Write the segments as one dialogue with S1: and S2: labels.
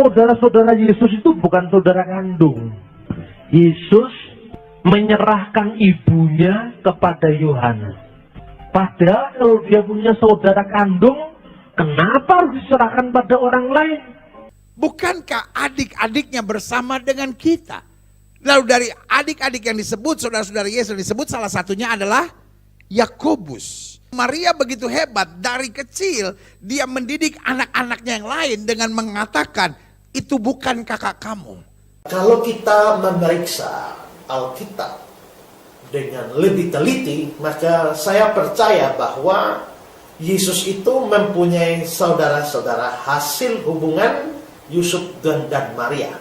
S1: saudara-saudara Yesus itu bukan saudara kandung. Yesus menyerahkan ibunya kepada Yohanes. Padahal kalau dia punya saudara kandung, kenapa harus diserahkan pada orang lain?
S2: Bukankah adik-adiknya bersama dengan kita? Lalu dari adik-adik yang disebut, saudara-saudara Yesus disebut, salah satunya adalah Yakobus. Maria begitu hebat, dari kecil dia mendidik anak-anaknya yang lain dengan mengatakan, itu bukan kakak kamu.
S3: Kalau kita memeriksa Alkitab dengan lebih teliti, maka saya percaya bahwa Yesus itu mempunyai saudara-saudara hasil hubungan Yusuf dan Maria.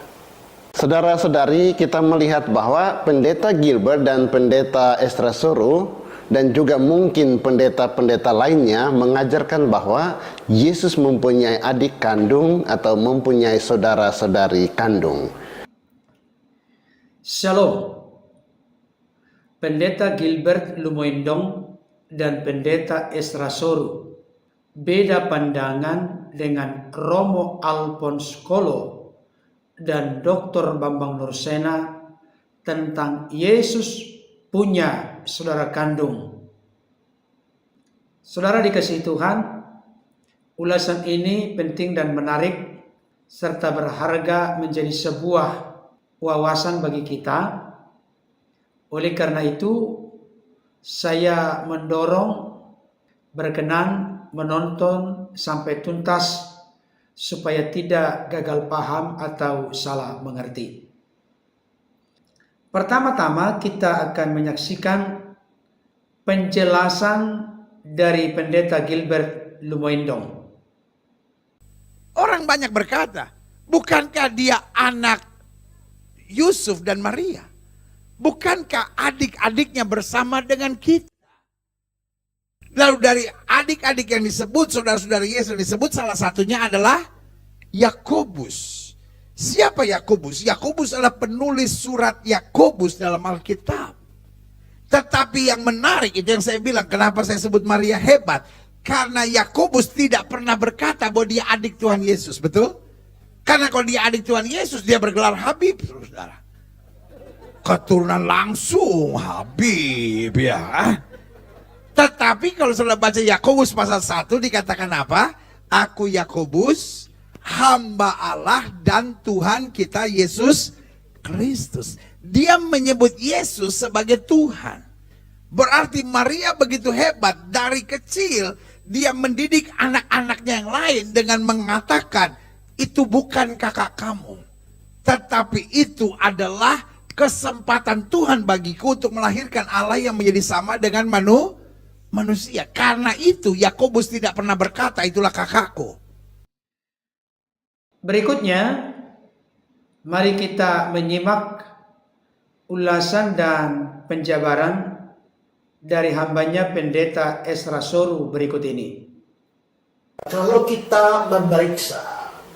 S4: Saudara-saudari, kita melihat bahwa pendeta Gilbert dan pendeta Estrasoro dan juga mungkin pendeta-pendeta lainnya mengajarkan bahwa Yesus mempunyai adik kandung atau mempunyai saudara-saudari kandung.
S5: Shalom. Pendeta Gilbert Lumoindong dan pendeta Estrasoro beda pandangan dengan Romo Alphonse Kolo dan Dr. Bambang Nursena tentang Yesus punya saudara kandung. Saudara dikasihi Tuhan, ulasan ini penting dan menarik serta berharga menjadi sebuah wawasan bagi kita. Oleh karena itu, saya mendorong berkenan menonton sampai tuntas supaya tidak gagal paham atau salah mengerti. Pertama-tama kita akan menyaksikan penjelasan dari pendeta Gilbert Lumoindong.
S2: Orang banyak berkata, bukankah dia anak Yusuf dan Maria? Bukankah adik-adiknya bersama dengan kita? Lalu dari adik-adik yang disebut, saudara-saudara Yesus disebut, salah satunya adalah Yakobus. Siapa Yakobus? Yakobus adalah penulis surat Yakobus dalam Alkitab. Tetapi yang menarik, itu yang saya bilang, kenapa saya sebut Maria hebat? Karena Yakobus tidak pernah berkata bahwa dia adik Tuhan Yesus, betul? Karena kalau dia adik Tuhan Yesus, dia bergelar Habib, saudara. Keturunan langsung Habib, ya. Tetapi kalau sudah baca Yakobus pasal 1 dikatakan apa? Aku Yakobus, hamba Allah dan Tuhan kita Yesus Kristus. Dia menyebut Yesus sebagai Tuhan. Berarti Maria begitu hebat, dari kecil dia mendidik anak-anaknya yang lain dengan mengatakan, itu bukan kakak kamu, tetapi itu adalah kesempatan Tuhan bagiku untuk melahirkan Allah yang menjadi sama dengan manusia. Karena itu Yakobus tidak pernah berkata itulah kakakku.
S5: Berikutnya, mari kita menyimak ulasan dan penjabaran dari hambanya pendeta Estrasoro berikut ini.
S3: Kalau kita memeriksa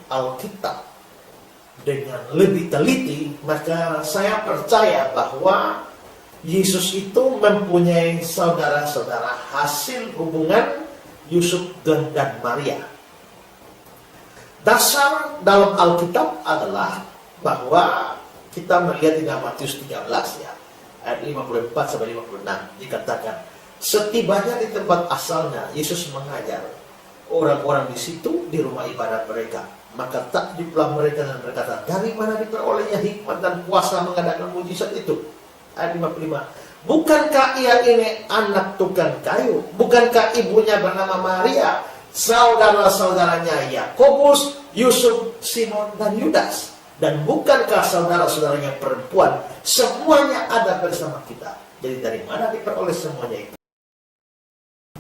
S3: Alkitab dengan lebih teliti, maka saya percaya bahwa Yesus itu mempunyai saudara-saudara hasil hubungan Yusuf dan Maria. Dasar dalam Alkitab adalah bahwa kita melihat di dalam Matius 13 ya, ayat 54 sampai 56 dikatakan, setibanya di tempat asalnya Yesus mengajar orang-orang di situ di rumah ibadat mereka. Maka takjublah mereka dan berkata, dari mana diperolehnya hikmat dan kuasa mengadakan mujizat itu? Ayat 55. Bukankah ia ini anak tukang kayu? Bukankah ibunya bernama Maria? Saudara-saudaranya Yakobus, Yusuf, Simon, dan Yudas. Dan bukankah saudara-saudaranya perempuan semuanya ada bersama kita? Jadi dari mana diperoleh semuanya itu?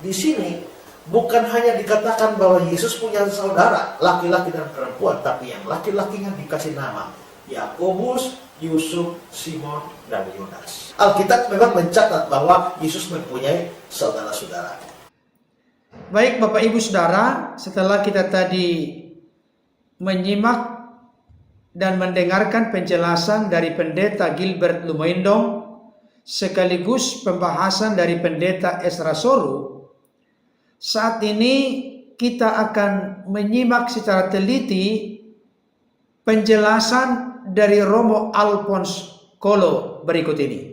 S3: Di sini bukan hanya dikatakan bahwa Yesus punya saudara, laki-laki dan perempuan, tapi yang laki-lakinya dikasih nama Yakobus, Yusuf, Simon, dan Yudas. Alkitab memang mencatat bahwa Yesus mempunyai saudara-saudara.
S5: Baik Bapak Ibu Saudara, setelah kita tadi menyimak dan mendengarkan penjelasan dari pendeta Gilbert Lumoindong sekaligus pembahasan dari pendeta Estrasoro, saat ini kita akan menyimak secara teliti penjelasan dari Romo Alphonse Kolo berikut ini.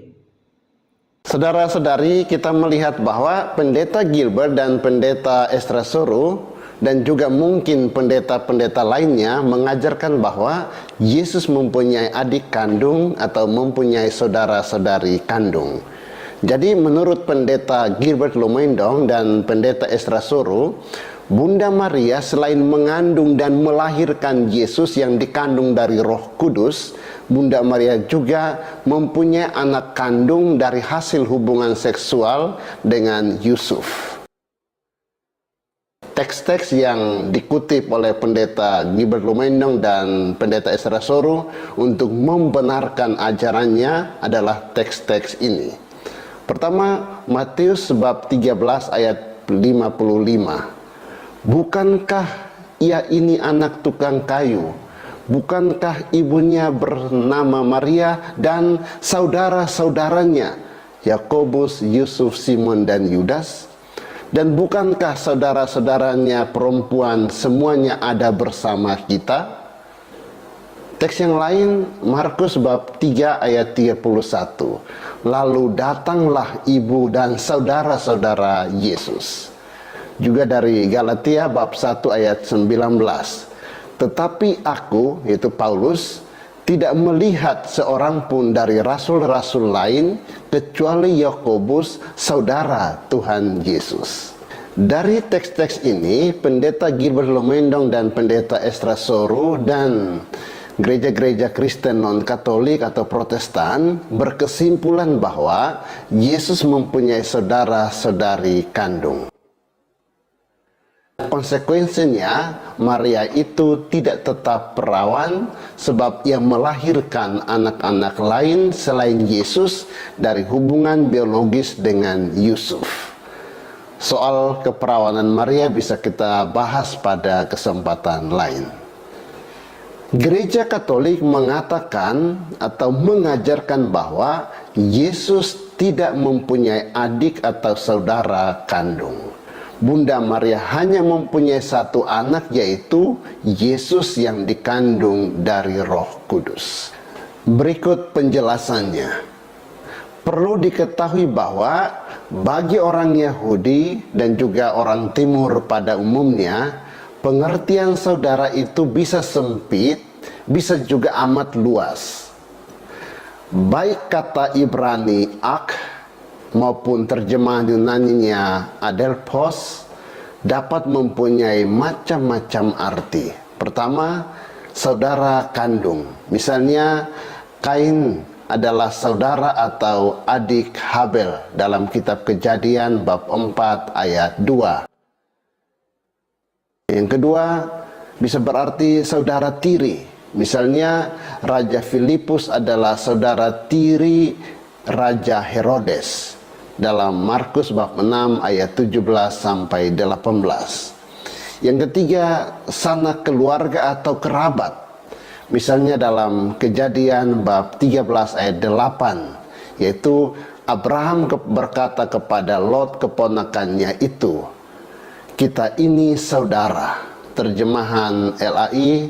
S4: Saudara-saudari, kita melihat bahwa pendeta Gilbert dan pendeta Estrasoro dan juga mungkin pendeta-pendeta lainnya mengajarkan bahwa Yesus mempunyai adik kandung atau mempunyai saudara-saudari kandung. Jadi menurut pendeta Gilbert Lumendong dan pendeta Estrasoro, Bunda Maria selain mengandung dan melahirkan Yesus yang dikandung dari Roh Kudus, Bunda Maria juga mempunyai anak kandung dari hasil hubungan seksual dengan Yusuf. Teks-teks yang dikutip oleh pendeta Gilbert Lumendong dan pendeta Estrasoro untuk membenarkan ajarannya adalah teks-teks ini. Pertama, Matius bab 13 ayat 55. Bukankah ia ini anak tukang kayu? Bukankah ibunya bernama Maria dan saudara-saudaranya Yakobus, Yusuf, Simon, dan Yudas? Dan bukankah saudara-saudaranya perempuan semuanya ada bersama kita? Teks yang lain, Markus bab 3 ayat 31. Lalu datanglah ibu dan saudara-saudara Yesus. Juga dari Galatia bab 1 ayat 19. Tetapi aku, yaitu Paulus, tidak melihat seorang pun dari rasul-rasul lain kecuali Yakobus, saudara Tuhan Yesus. Dari teks-teks ini, pendeta Gilbert Lumendong dan pendeta Estrasoro dan gereja-gereja Kristen non-Katolik atau Protestan berkesimpulan bahwa Yesus mempunyai saudara-saudari kandung. Konsekuensinya, Maria itu tidak tetap perawan sebab ia melahirkan anak-anak lain selain Yesus dari hubungan biologis dengan Yusuf. Soal keperawanan Maria bisa kita bahas pada kesempatan lain. Gereja Katolik mengatakan atau mengajarkan bahwa Yesus tidak mempunyai adik atau saudara kandung. Bunda Maria hanya mempunyai satu anak, yaitu Yesus yang dikandung dari Roh Kudus. Berikut penjelasannya. Perlu diketahui bahwa bagi orang Yahudi dan juga orang Timur pada umumnya, pengertian saudara itu bisa sempit, bisa juga amat luas. Baik kata Ibrani ak maupun terjemahan Yunaninya adelphos dapat mempunyai macam-macam arti. Pertama, saudara kandung. Misalnya, Kain adalah saudara atau adik Habel dalam kitab Kejadian bab 4 ayat 2. Yang kedua, bisa berarti saudara tiri. Misalnya, Raja Filipus adalah saudara tiri Raja Herodes dalam Markus bab 6 ayat 17 sampai 18. Yang ketiga, sanak keluarga atau kerabat. Misalnya dalam Kejadian bab 13 ayat 8, yaitu Abraham berkata kepada Lot keponakannya itu, kita ini saudara. Terjemahan LAI,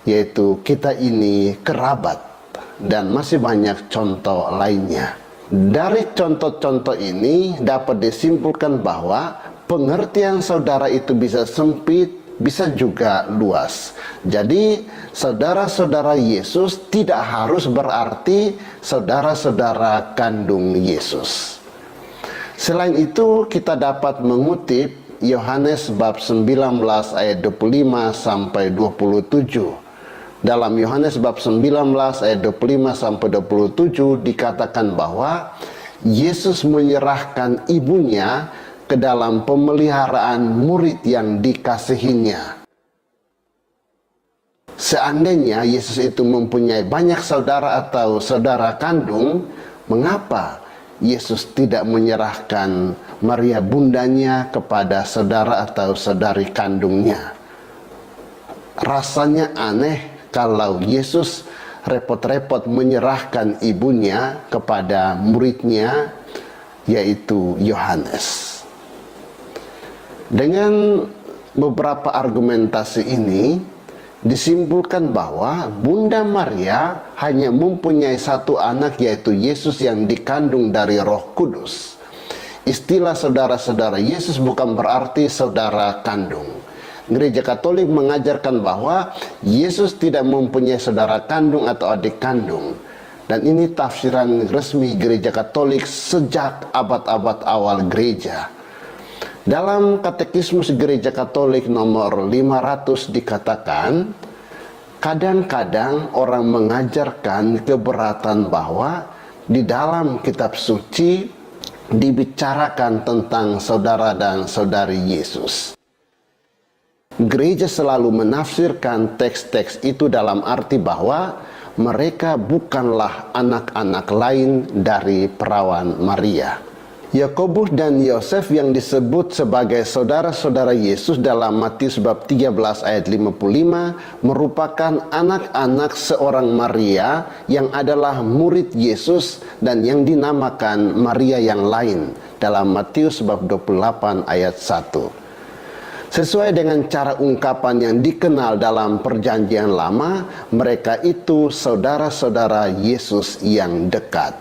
S4: yaitu kita ini kerabat. Dan masih banyak contoh lainnya. Dari contoh-contoh ini dapat disimpulkan bahwa pengertian saudara itu bisa sempit, bisa juga luas. Jadi saudara-saudara Yesus tidak harus berarti saudara-saudara kandung Yesus. Selain itu, kita dapat mengutip Yohanes bab 19 ayat 25 sampai 27. Dalam Yohanes bab 19 ayat 25 sampai 27 dikatakan bahwa Yesus menyerahkan ibunya ke dalam pemeliharaan murid yang dikasihinya. Seandainya Yesus itu mempunyai banyak saudara atau saudara kandung, mengapa Yesus tidak menyerahkan Maria bundanya kepada saudara atau saudari kandungnya? Rasanya aneh kalau Yesus repot-repot menyerahkan ibunya kepada muridnya, yaitu Yohanes. Dengan beberapa argumentasi ini, disimpulkan bahwa Bunda Maria hanya mempunyai satu anak, yaitu Yesus yang dikandung dari Roh Kudus. Istilah saudara-saudara Yesus bukan berarti saudara kandung. Gereja Katolik mengajarkan bahwa Yesus tidak mempunyai saudara kandung atau adik kandung. Dan ini tafsiran resmi Gereja Katolik sejak abad-abad awal gereja. Dalam Katekismus Gereja Katolik nomor 500 dikatakan, kadang-kadang orang mengajarkan keberatan bahwa di dalam kitab suci dibicarakan tentang saudara dan saudari Yesus. Gereja selalu menafsirkan teks-teks itu dalam arti bahwa mereka bukanlah anak-anak lain dari perawan Maria. Yakobus dan Yosef yang disebut sebagai saudara-saudara Yesus dalam Matius bab 13 ayat 55 merupakan anak-anak seorang Maria yang adalah murid Yesus dan yang dinamakan Maria yang lain dalam Matius bab 28 ayat 1. Sesuai dengan cara ungkapan yang dikenal dalam Perjanjian Lama, mereka itu saudara-saudara Yesus yang dekat.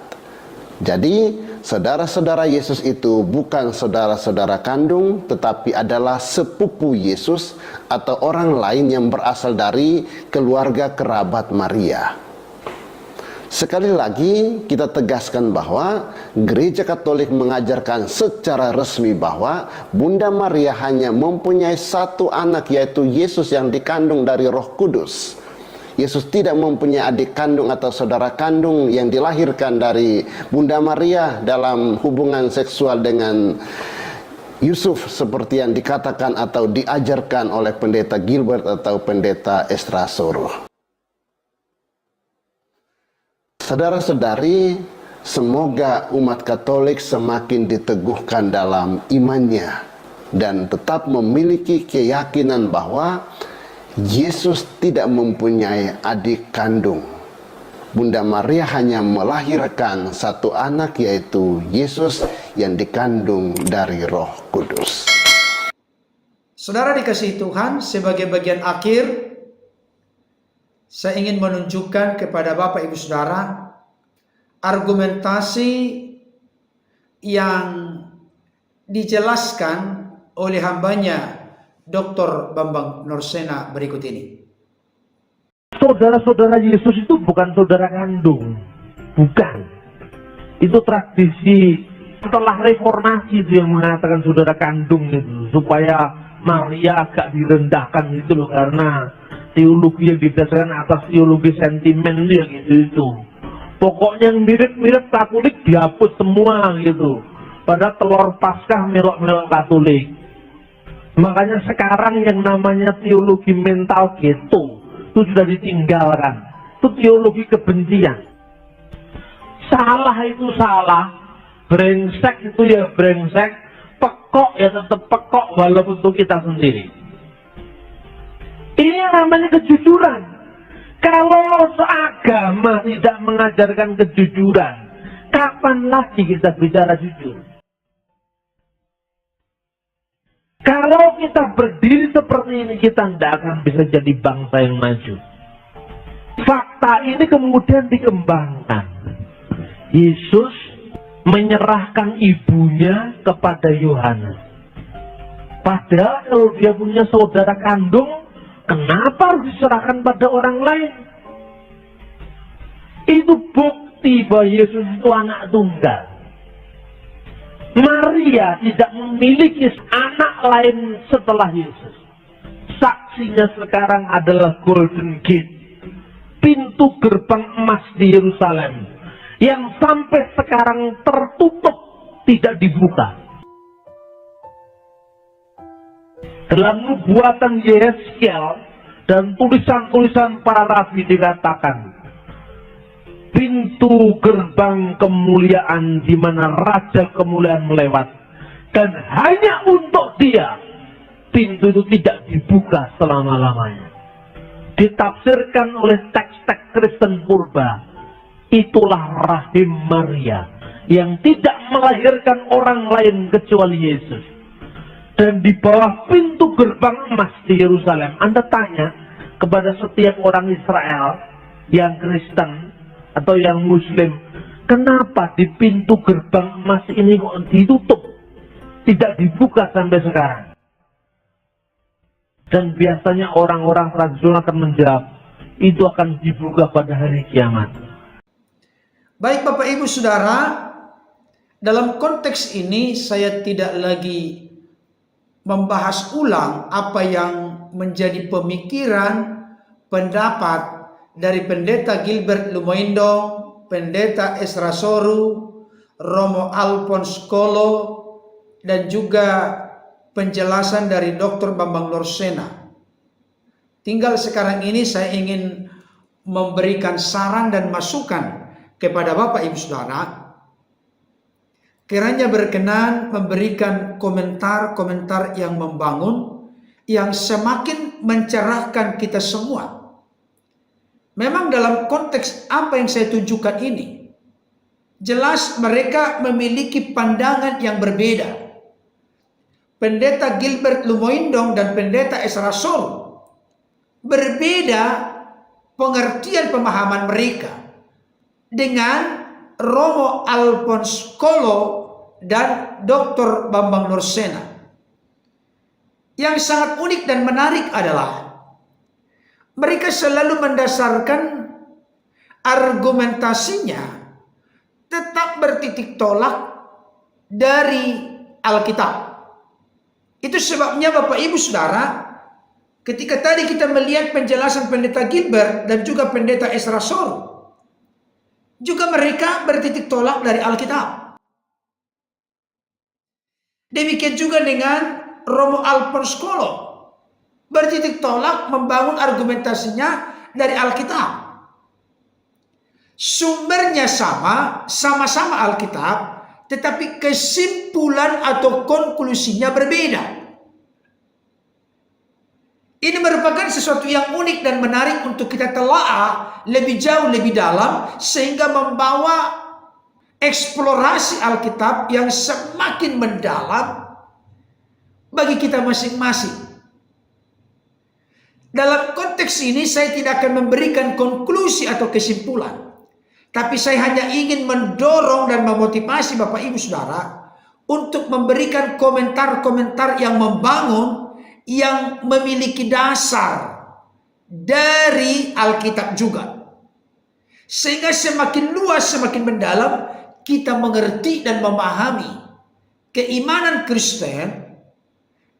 S4: Jadi, saudara-saudara Yesus itu bukan saudara-saudara kandung, tetapi adalah sepupu Yesus atau orang lain yang berasal dari keluarga kerabat Maria. Sekali lagi kita tegaskan bahwa Gereja Katolik mengajarkan secara resmi bahwa Bunda Maria hanya mempunyai satu anak, yaitu Yesus yang dikandung dari Roh Kudus. Yesus tidak mempunyai adik kandung atau saudara kandung yang dilahirkan dari Bunda Maria dalam hubungan seksual dengan Yusuf seperti yang dikatakan atau diajarkan oleh Pendeta Gilbert atau Pendeta Estrasoro. Saudara-saudari, semoga umat Katolik semakin diteguhkan dalam imannya dan tetap memiliki keyakinan bahwa Yesus tidak mempunyai adik kandung. Bunda Maria hanya melahirkan satu anak, yaitu Yesus yang dikandung dari Roh Kudus.
S5: Saudara dikasihi Tuhan, sebagai bagian akhir saya ingin menunjukkan kepada Bapak Ibu Saudara argumentasi yang dijelaskan oleh hambanya Dr. Bambang Norsena berikut ini.
S1: Saudara-saudara Yesus itu bukan saudara kandung, bukan. Itu tradisi setelah reformasi itu yang mengatakan saudara kandung itu, supaya Maria agak direndahkan gitu loh, karena teologi yang didasarkan atas teologi sentimen itu, gitu. Pokoknya yang mirip-mirip Katolik dihapus semua gitu. Pada telur Paskah melok-melok Katolik. Makanya sekarang yang namanya teologi mental gitu itu sudah ditinggalkan. Itu teologi kebencian. Salah itu salah, brengsek itu ya brengsek, pekok ya tetap pekok walaupun itu kita sendiri. Ini namanya kejujuran. Kalau seagama tidak mengajarkan kejujuran, kapan lagi kita bicara jujur? Kalau kita berdiri seperti ini, kita tidak akan bisa jadi bangsa yang maju. Fakta ini kemudian dikembangkan. Yesus menyerahkan ibunya kepada Yohanes. Padahal kalau dia punya saudara kandung, kenapa harus diserahkan pada orang lain? Itu bukti bahwa Yesus itu anak tunggal. Maria tidak memiliki anak lain setelah Yesus. Saksinya sekarang adalah Golden Gate, pintu gerbang emas di Yerusalem, yang sampai sekarang tertutup, tidak dibuka. Dalam nubuatan Yeskiel dan tulisan-tulisan para rabi dikatakan, pintu gerbang kemuliaan di mana Raja Kemuliaan melewat, dan hanya untuk dia pintu itu tidak dibuka selama-lamanya. Ditafsirkan oleh teks-teks Kristen purba, itulah rahim Maria yang tidak melahirkan orang lain kecuali Yesus. Dan di bawah pintu gerbang emas di Yerusalem, Anda tanya, kepada setiap orang Israel yang Kristen atau yang Muslim, kenapa di pintu gerbang emas ini kok ditutup, tidak dibuka sampai sekarang? Dan biasanya orang-orang tradisional akan menjawab, itu akan dibuka pada hari kiamat.
S5: Baik Bapak Ibu Saudara, dalam konteks ini saya tidak lagi membahas ulang apa yang menjadi pemikiran, pendapat dari Pendeta Gilbert Lumoindong, Pendeta Ezra Soru, Romo Alphonse Kolo, dan juga penjelasan dari Dr. Bambang Norsena. Tinggal sekarang ini saya ingin memberikan saran dan masukan kepada Bapak Ibu Saudara, kiranya berkenan memberikan komentar-komentar yang membangun, yang semakin mencerahkan kita semua. Memang dalam konteks apa yang saya tunjukkan ini, jelas mereka memiliki pandangan yang berbeda. Pendeta Gilbert Lumoindong dan Pendeta Ezra Soru berbeda pengertian pemahaman mereka dengan Romo Alphonse Kolo dan Dr. Bambang Norsena. Yang sangat unik dan menarik adalah mereka selalu mendasarkan argumentasinya tetap bertitik tolak dari Alkitab. Itu sebabnya Bapak Ibu Saudara, ketika tadi kita melihat penjelasan Pendeta Gilbert dan juga Pendeta Ezra Soru, juga mereka bertitik tolak dari Alkitab. Demikian juga dengan Romo Alphonse Kolo, bertitik tolak membangun argumentasinya dari Alkitab. Sumbernya sama, sama-sama Alkitab, tetapi kesimpulan atau konklusinya berbeda. Ini merupakan sesuatu yang unik dan menarik untuk kita telaah lebih jauh, lebih dalam, sehingga membawa eksplorasi Alkitab yang semakin mendalam bagi kita masing-masing. Dalam konteks ini saya tidak akan memberikan konklusi atau kesimpulan, tapi saya hanya ingin mendorong dan memotivasi Bapak Ibu Saudara untuk memberikan komentar-komentar yang membangun, yang memiliki dasar dari Alkitab juga. Sehingga semakin luas, semakin mendalam, kita mengerti dan memahami keimanan Kristen,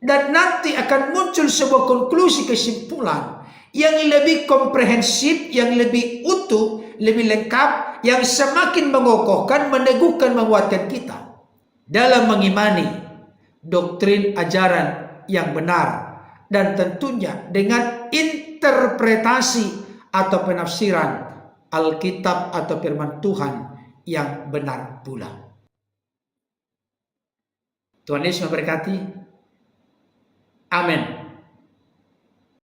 S5: dan nanti akan muncul sebuah konklusi kesimpulan yang lebih komprehensif, yang lebih utuh, lebih lengkap, yang semakin mengokohkan, meneguhkan, menguatkan kita dalam mengimani doktrin ajaran yang benar, dan tentunya dengan interpretasi atau penafsiran Alkitab atau firman Tuhan yang benar pula. Tuhan Yesus memberkati. Amin.